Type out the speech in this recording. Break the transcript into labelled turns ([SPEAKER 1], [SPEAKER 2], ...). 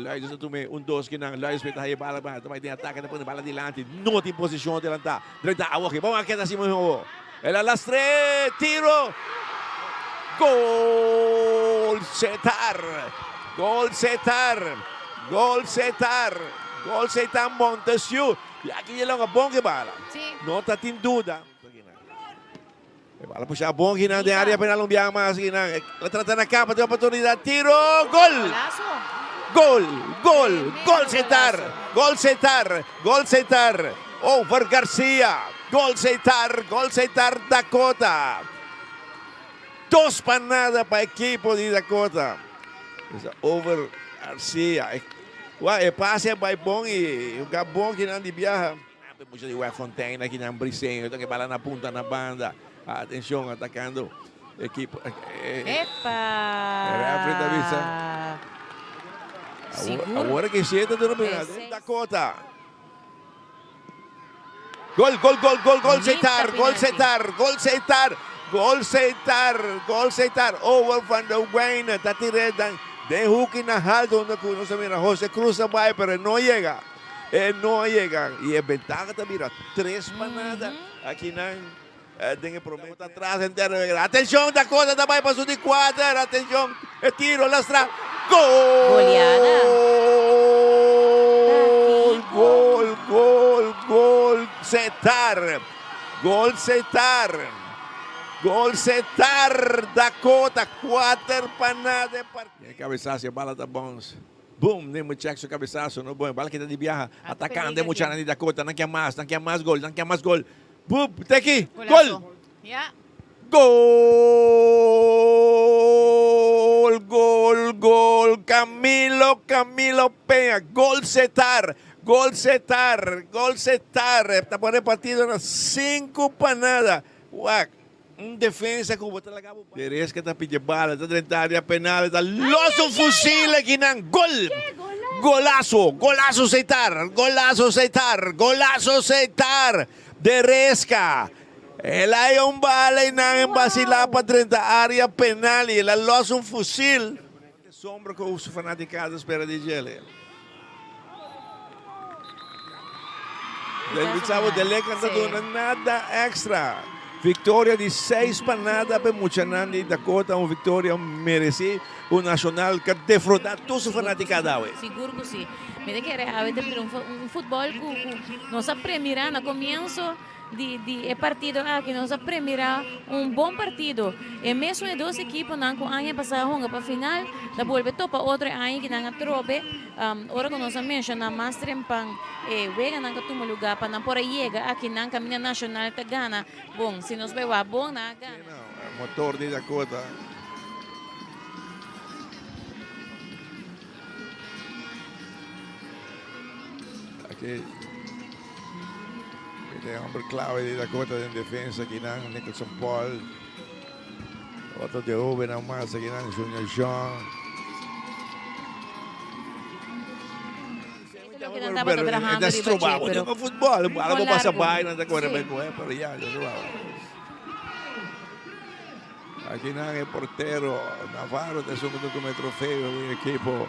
[SPEAKER 1] Luiz sa tume, 1-2 kinang Luiz may tayo bala ba. Tumay tinatake na po ng bala dilante. Not in posisyon dilanta. Diretta awak. Pamakita si Moho. El alastre, tiro. Gol setar. Gol setar. Gol setar. Gol setar Montesio. E aqui ele é uma bom bala.
[SPEAKER 2] Sim.
[SPEAKER 1] Nota tem dúvida. Bala po siya, buong hinang di area pinalumbiang mga sinang. Latrata na kapa, di oportunidad, tiro, gol!
[SPEAKER 2] Golazo.
[SPEAKER 1] Gol! Gol! Gol setar! Gol setar! Gol setar! Over Garcia! Gol setar Dakota! Dos panada pa equipo de Dakota. Over Garcia. Passa by bom e o Gabon que não de viaja. Puxa de Fontaine aqui na Bricenho, então que bala na punta na banda. Atenção, atacando equipo.
[SPEAKER 2] Epa!
[SPEAKER 1] Refri da vista. Agora que chega do nominado. Dakota. Gol, gol, gol, gol, gol, setar, gol, setar, gol, setar, gol, setar, gol, setar. Over Van der Weyne, tatiredan. De Huki na haldo na kuno sa mira. Jose Cruz vai, pero no llega. No llegan. Y es ventaja también. 3 panadas. Aquí no. Tem problema atrás entero. Atenção, Dakota também passou de 4. Atenção, tiro, lastra. Gol!
[SPEAKER 2] Goleada.
[SPEAKER 1] Gol, gol, gol. Setar. Gol setar. Gol setar. Dakota, 4 panadas. Cabeçaço, a bala tá bom. Boom, nem muchacho cabeçaço, no bom. Bala que tá de viaja. Atacando, muchacho de Dakota. Não quer mais gol, não quer mais gol. Boom, tá aqui. Gol!
[SPEAKER 2] Yeah.
[SPEAKER 1] Gol! Gol, gol. Camilo Peña. Gol setar. Gol setar. Gol setar. Está por repartido nas 5 panadas. Uac. Defensa como botar la cabo. Teresca está pide bala, está dentro da área penal, está loso fuzil aqui na gol. Golaço, golaço setar, golaço setar, golaço setar. Teresca. Ela é bala e não vacilar para dentro da área penal e ela loso fuzil. Sombra com os fanaticados espera de gele. Del Bichavo Dele cantando nada extra. Vitória de 6 panadas para Muchanandi Dakota, uma vitória merecida, o nacional que defraudou todos os fanaticados.
[SPEAKER 2] Seguro que sim. Mira que era a veces futebol que nós aprendemos no começo de partido que nós aprendemos bom partido. E mesmo de 2 equipos não com ano passado para final, da volve topa outro ano que não trobe. Ora que nós mencionamos mais trempang wega não que toma lugar para não por chega aqui não caminha nacional tá gana. Bom, se nós vai bom na gana.
[SPEAKER 1] Motor de Dakota. Aqui tem homem clave de Dakota em defesa aqui na Nicholson Paul. Outro de Ruben a mais aqui na Junior John.
[SPEAKER 2] É
[SPEAKER 1] destrubado. O futebol, a bola passa bem, não está correndo com ele, mas já destrubado. Aqui na é porteiro Navarro, tem um troféu, o equipo.